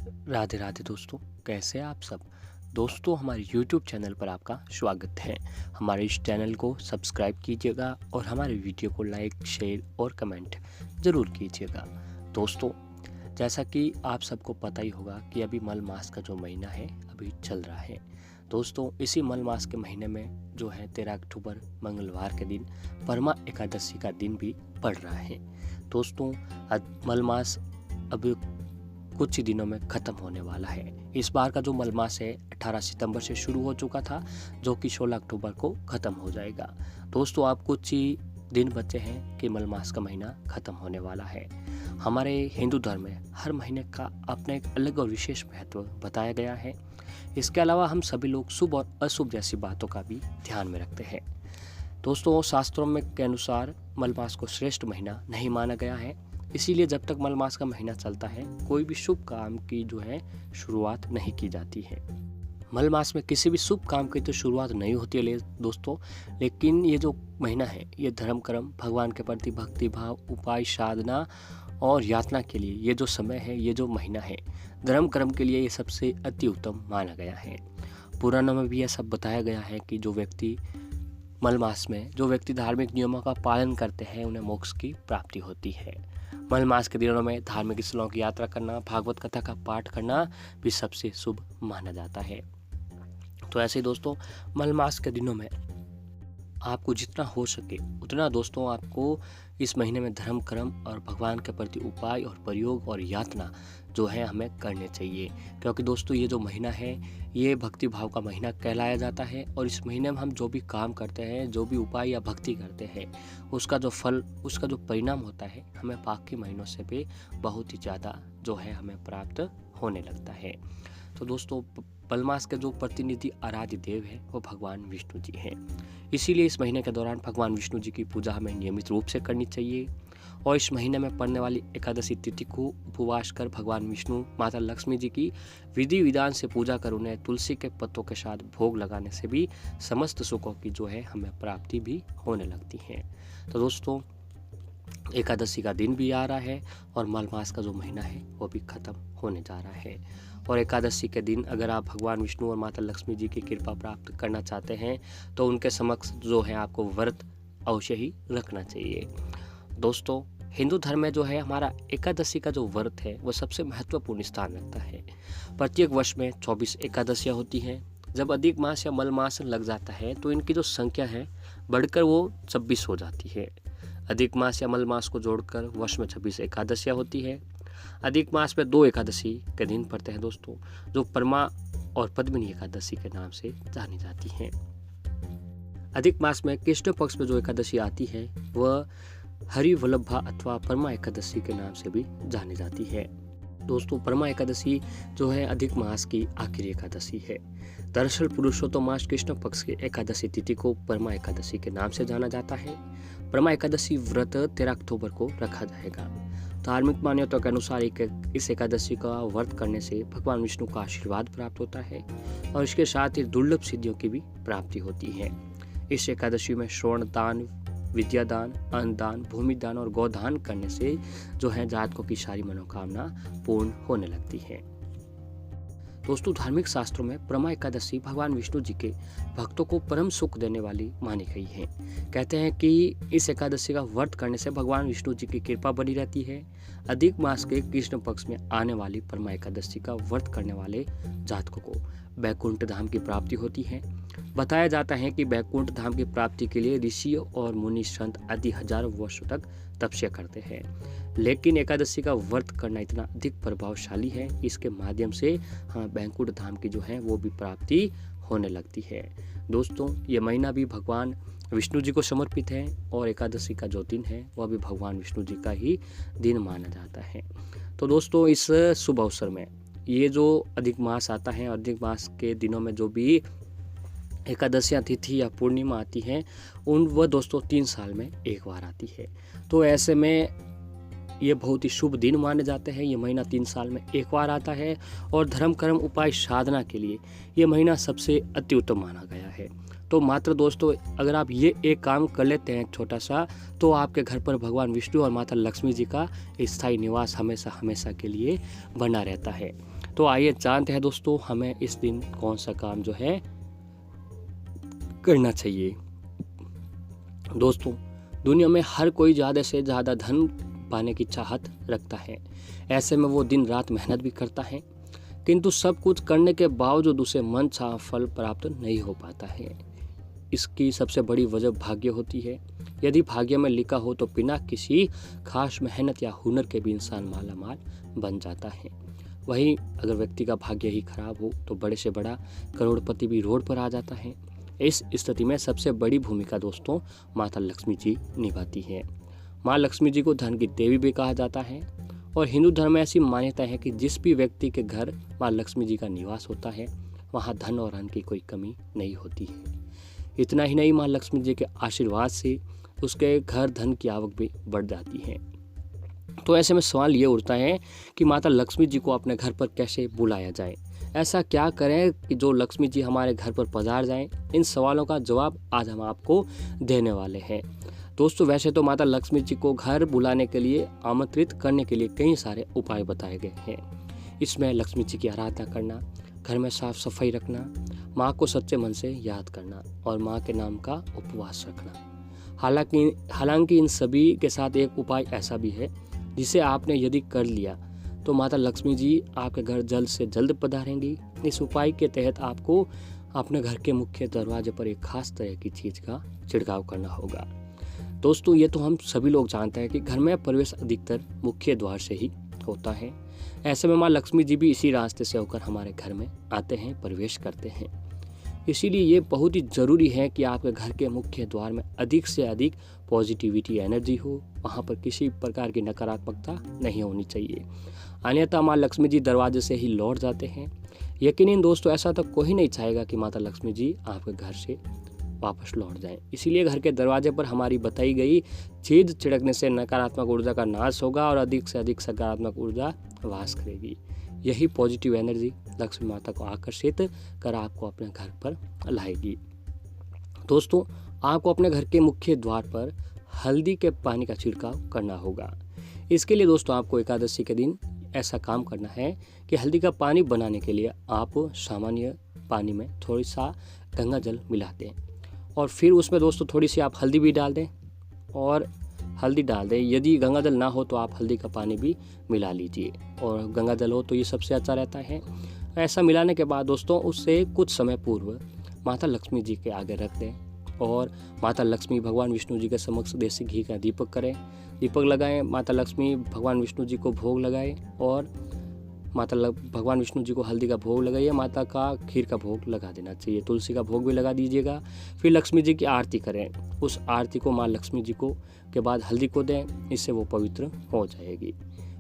राधे राधे दोस्तों, कैसे हैं आप सब। दोस्तों, हमारे YouTube चैनल पर आपका स्वागत है। हमारे इस चैनल को सब्सक्राइब कीजिएगा और हमारे वीडियो को लाइक, शेयर और कमेंट ज़रूर कीजिएगा। दोस्तों, जैसा कि आप सबको पता ही होगा कि अभी मल मास का जो महीना है अभी चल रहा है। दोस्तों, इसी मल मास के महीने में जो है 13 अक्टूबर मंगलवार के दिन परमा एकादशी का दिन भी पड़ रहा है। दोस्तों, मल मास अब कुछ ही दिनों में ख़त्म होने वाला है। इस बार का जो मल मास है 18 सितंबर से शुरू हो चुका था, जो कि 16 अक्टूबर को ख़त्म हो जाएगा। दोस्तों, आप कुछ ही दिन बचे हैं कि मल मास का महीना ख़त्म होने वाला है। हमारे हिंदू धर्म में हर महीने का अपना एक अलग और विशेष महत्व बताया गया है। इसके अलावा हम सभी लोग शुभ और अशुभ जैसी बातों का भी ध्यान में रखते हैं। दोस्तों, शास्त्रों में के अनुसार मल मास को श्रेष्ठ महीना नहीं माना गया है। इसीलिए जब तक मल मास का महीना चलता है, कोई भी शुभ काम की जो है शुरुआत नहीं की जाती है। मल मास में किसी भी शुभ काम की तो शुरुआत नहीं होती है दोस्तों, लेकिन ये जो महीना है ये धर्म कर्म, भगवान के प्रति भक्ति भाव, उपाय, साधना और यातना के लिए ये जो समय है, ये जो महीना है, धर्म कर्म के लिए ये सबसे अति उत्तम माना गया है। पुराणों में भी यह सब बताया गया है कि जो व्यक्ति मल मास में धार्मिक नियमों का पालन करते हैं, उन्हें मोक्ष की प्राप्ति होती है। मल मास के दिनों में धार्मिक स्थलों की यात्रा करना, भागवत कथा का पाठ करना भी सबसे शुभ माना जाता है। तो ऐसे ही दोस्तों, मल मास के दिनों में आपको जितना हो सके उतना दोस्तों आपको इस महीने में धर्म कर्म और भगवान के प्रति उपाय और प्रयोग और यातना जो है हमें करने चाहिए। क्योंकि दोस्तों, ये जो महीना है ये भक्ति भाव का महीना कहलाया जाता है और इस महीने में हम जो भी काम करते हैं, जो भी उपाय या भक्ति करते हैं, उसका जो फल, उसका जो परिणाम होता है, हमें बाकी महीनों से भी बहुत ही ज़्यादा जो है हमें प्राप्त होने लगता है। तो दोस्तों, मल मास के जो प्रतिनिधि आराध्य देव है वो भगवान विष्णु जी हैं। इसीलिए इस महीने के दौरान भगवान विष्णु जी की पूजा हमें नियमित रूप से करनी चाहिए और इस महीने में पड़ने वाली एकादशी तिथि को उपवास कर भगवान विष्णु, माता लक्ष्मी जी की विधि विधान से पूजा कर उन्हें तुलसी के पत्तों के साथ भोग लगाने से भी समस्त सुखों की जो है हमें प्राप्ति भी होने लगती है। तो दोस्तों, एकादशी का दिन भी आ रहा है और मल मास का जो महीना है वो भी खत्म होने जा रहा है। और एकादशी के दिन अगर आप भगवान विष्णु और माता लक्ष्मी जी की कृपा प्राप्त करना चाहते हैं तो उनके समक्ष जो है आपको व्रत अवश्य ही रखना चाहिए। दोस्तों, हिंदू धर्म में जो है हमारा एकादशी का जो व्रत है वो सबसे महत्वपूर्ण स्थान रखता है। प्रत्येक वर्ष में 24 एकादशियाँ होती हैं। जब अधिक मास या मल मास लग जाता है तो इनकी जो संख्या है बढ़कर वो 26 हो जाती है। अधिक मास या मल मास को जोड़कर वर्ष में 26 एकादशियाँ होती है। अधिक मास में 2 एकादशी के दिन पड़ते हैं दोस्तों, जो परमा और पद्मिनी एकादशी के नाम से जानी जाती हैं। अधिक मास में कृष्ण पक्ष में जो एकादशी आती है वह हरिवल्लभा अथवा परमा एकादशी के नाम से भी जानी जाती है। दोस्तों, परमा एकादशी जो है अधिक मास की आखिरी एकादशी है। दरअसल पुरुषोत्तम मास कृष्ण पक्ष की एकादशी तिथि को परमा एकादशी के नाम से जाना जाता है। परमा एकादशी व्रत 13 अक्टूबर को रखा जाएगा। धार्मिक मान्यता के अनुसार इस एकादशी का व्रत करने से भगवान विष्णु का आशीर्वाद प्राप्त होता है और इसके साथ ही दुर्लभ सिद्धियों की भी प्राप्ति होती है। इस एकादशी में श्रवण दान, विद्या दान, अन्न दान, भूमि दान और गोदान करने से जो है जातकों की सारी मनोकामना पूर्ण होने लगती है। दोस्तों, धार्मिक शास्त्रों में परमा एकादशी भगवान विष्णु जी के भक्तों को परम सुख देने वाली मानी गई है। कहते हैं कि इस एकादशी का व्रत करने से भगवान विष्णु जी की कृपा बनी रहती है। अधिक मास के कृष्ण पक्ष में आने वाली परमा एकादशी का व्रत करने वाले जातकों को बैकुंठ धाम की प्राप्ति होती है। बताया जाता है कि बैकुंठ धाम की प्राप्ति के लिए ऋषि और मुनि, संत आदि हजारों वर्षों तक तपस्या करते हैं, लेकिन एकादशी का व्रत करना इतना अधिक प्रभावशाली है कि इसके माध्यम से हमें बैकुंठ धाम की जो है वो भी प्राप्ति होने लगती है। दोस्तों, ये महीना भी भगवान विष्णु जी को समर्पित है और एकादशी का जो दिन है वह भी भगवान विष्णु जी का ही दिन माना जाता है। तो दोस्तों, इस शुभ अवसर में ये जो अधिक मास आता है, अधिक मास के दिनों में जो भी एकादशियाँ तिथि या पूर्णिमा आती हैं वह दोस्तों 3 साल में एक बार आती है। तो ऐसे में ये बहुत ही शुभ दिन माने जाते हैं। ये महीना 3 साल में एक बार आता है और धर्म कर्म उपाय साधना के लिए ये महीना सबसे अति उत्तम माना गया है। तो मात्र दोस्तों, अगर आप ये एक काम कर लेते हैं छोटा सा, तो आपके घर पर भगवान विष्णु और माता लक्ष्मी जी का स्थायी निवास हमेशा हमेशा के लिए बना रहता है। तो आइए जानते हैं दोस्तों हमें इस दिन कौन सा काम जो है करना चाहिए। दोस्तों, दुनिया में हर कोई ज़्यादा से ज़्यादा धन पाने की चाहत रखता है। ऐसे में वो दिन रात मेहनत भी करता है, किंतु सब कुछ करने के बावजूद उसे मनचाहा फल प्राप्त नहीं हो पाता है। इसकी सबसे बड़ी वजह भाग्य होती है। यदि भाग्य में लिखा हो तो बिना किसी खास मेहनत या हुनर के भी इंसान माला माल बन जाता है। वहीं अगर व्यक्ति का भाग्य ही खराब हो तो बड़े से बड़ा करोड़पति भी रोड पर आ जाता है। इस स्थिति में सबसे बड़ी भूमिका दोस्तों माता लक्ष्मी जी निभाती है। माँ लक्ष्मी जी को धन की देवी भी कहा जाता है और हिंदू धर्म में ऐसी मान्यता है कि जिस भी व्यक्ति के घर माँ लक्ष्मी जी का निवास होता है वहाँ धन और अन्न की कोई कमी नहीं होती है। इतना ही नहीं, माँ लक्ष्मी जी के आशीर्वाद से उसके घर धन की आवक भी बढ़ जाती है। तो ऐसे में सवाल ये उठता है कि माता लक्ष्मी जी को अपने घर पर कैसे बुलाया जाए, ऐसा क्या करें कि जो लक्ष्मी जी हमारे घर पर पधार जाएं। इन सवालों का जवाब आज हम आपको देने वाले हैं। दोस्तों, वैसे तो माता लक्ष्मी जी को घर बुलाने के लिए आमंत्रित करने के लिए कई सारे उपाय बताए गए हैं। इसमें लक्ष्मी जी की आराधना करना, घर में साफ सफाई रखना, माँ को सच्चे मन से याद करना और माँ के नाम का उपवास रखना। हालांकि इन सभी के साथ एक उपाय ऐसा भी है जिसे आपने यदि कर लिया तो माता लक्ष्मी जी आपके घर जल्द से जल्द पधारेंगी। इस उपाय के तहत आपको अपने घर के मुख्य दरवाजे पर एक खास तरह की चीज़ का छिड़काव करना होगा। दोस्तों, ये तो हम सभी लोग जानते हैं कि घर में प्रवेश अधिकतर मुख्य द्वार से ही होता है। ऐसे में माँ लक्ष्मी जी भी इसी रास्ते से होकर हमारे घर में आते हैं, प्रवेश करते हैं। इसीलिए ये बहुत ही ज़रूरी है कि आपके घर के मुख्य द्वार में अधिक से अधिक पॉजिटिविटी एनर्जी हो, वहाँ पर किसी प्रकार की नकारात्मकता नहीं होनी चाहिए, अन्यथा माँ लक्ष्मी जी दरवाजे से ही लौट जाते हैं। यकीनन दोस्तों, ऐसा तो कोई नहीं चाहेगा कि माता लक्ष्मी जी आपके घर से वापस लौट जाएं। इसीलिए घर के दरवाजे पर हमारी बताई गई चीज छिड़कने से नकारात्मक ऊर्जा का नाश होगा और अधिक से अधिक सकारात्मक ऊर्जा वास करेगी। यही पॉजिटिव एनर्जी लक्ष्मी माता को आकर्षित कर आपको अपने घर पर लाएगी। दोस्तों, आपको अपने घर के मुख्य द्वार पर हल्दी के पानी का छिड़काव करना होगा। इसके लिए दोस्तों आपको एकादशी के दिन ऐसा काम करना है कि हल्दी का पानी बनाने के लिए आप सामान्य पानी में थोड़ी सा गंगा जल मिला दें और फिर उसमें दोस्तों थोड़ी सी आप हल्दी भी डाल दें और हल्दी डाल दें। यदि गंगा जल ना हो तो आप हल्दी का पानी भी मिला लीजिए और गंगा जल हो तो ये सबसे अच्छा रहता है। ऐसा मिलाने के बाद दोस्तों उससे कुछ समय पूर्व माता लक्ष्मी जी के आगे रख दें और माता लक्ष्मी भगवान विष्णु जी के समक्ष देसी घी का दीपक करें, दीपक लगाएं, माता लक्ष्मी भगवान विष्णु जी को भोग लगाएं और भगवान विष्णु जी को हल्दी का भोग लगाइए, माता का खीर का भोग लगा देना चाहिए, तुलसी का भोग भी लगा दीजिएगा। फिर लक्ष्मी जी की आरती करें, उस आरती को माँ लक्ष्मी जी को के बाद हल्दी को दें, इससे वो पवित्र हो जाएगी।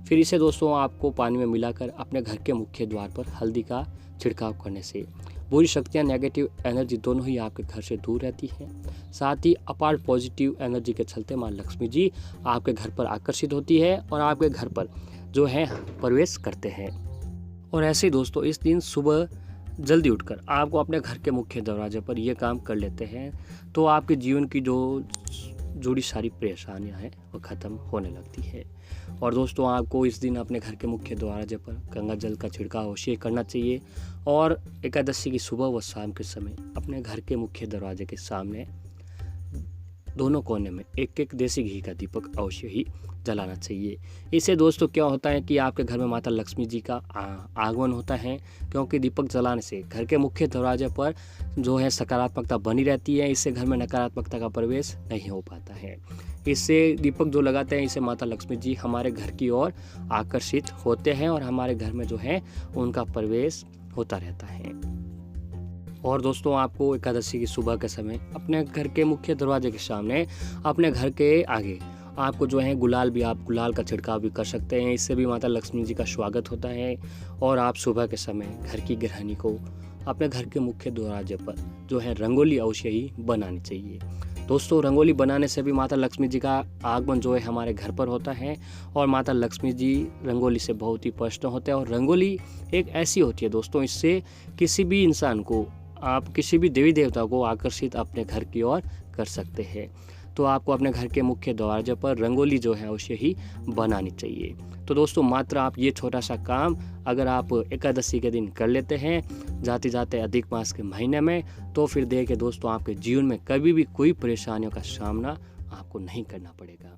फिर इसे दोस्तों आपको पानी में मिलाकर अपने घर के मुख्य द्वार पर हल्दी का छिड़काव करने से बुरी शक्तियाँ, नेगेटिव एनर्जी दोनों ही आपके घर से दूर रहती हैं। साथ ही अपार पॉजिटिव एनर्जी के चलते माँ लक्ष्मी जी आपके घर पर आकर्षित होती है और आपके घर पर जो है प्रवेश करते हैं। और ऐसे ही दोस्तों इस दिन सुबह जल्दी उठकर आपको अपने घर के मुख्य दरवाजे पर यह काम कर लेते हैं तो आपके जीवन की जो जुड़ी सारी परेशानियां हैं वो ख़त्म होने लगती है। और दोस्तों आपको इस दिन अपने घर के मुख्य दरवाजे पर गंगा जल का छिड़काव अवश्य करना चाहिए और एकादशी की सुबह व शाम के समय अपने घर के मुख्य दरवाजे के सामने दोनों कोने में एक एक देसी घी का दीपक अवश्य ही जलाना चाहिए। इससे दोस्तों क्या होता है कि आपके घर में माता लक्ष्मी जी का आगमन होता है, क्योंकि दीपक जलाने से घर के मुख्य दरवाजे पर जो है सकारात्मकता बनी रहती है, इससे घर में नकारात्मकता का प्रवेश नहीं हो पाता है। इससे दीपक जो लगाते हैं इससे माता लक्ष्मी जी हमारे घर की ओर आकर्षित होते हैं और हमारे घर में जो है उनका प्रवेश होता रहता है। और दोस्तों आपको एकादशी की सुबह के समय अपने घर के मुख्य दरवाजे के सामने अपने घर के आगे आपको जो है आप गुलाल का छिड़काव भी कर सकते हैं। इससे भी माता लक्ष्मी जी का स्वागत होता है। और आप सुबह के समय घर की गृहिणी को अपने घर के मुख्य दरवाजे पर जो है रंगोली अवश्य ही बनानी चाहिए। दोस्तों रंगोली बनाने से भी माता लक्ष्मी जी का आगमन जो है हमारे घर पर होता है और माता लक्ष्मी जी रंगोली से बहुत ही प्रसन्न होते हैं। और रंगोली एक ऐसी होती है दोस्तों, इससे किसी भी इंसान को, आप किसी भी देवी देवता को आकर्षित अपने घर की ओर कर सकते हैं। तो आपको अपने घर के मुख्य दरवाजे पर रंगोली जो है अवश्य ही बनानी चाहिए। तो दोस्तों मात्र आप ये छोटा सा काम अगर आप एकादशी के दिन कर लेते हैं जाते जाते अधिक मास के महीने में, तो फिर देखिए दोस्तों आपके जीवन में कभी भी कोई परेशानियों का सामना आपको नहीं करना पड़ेगा।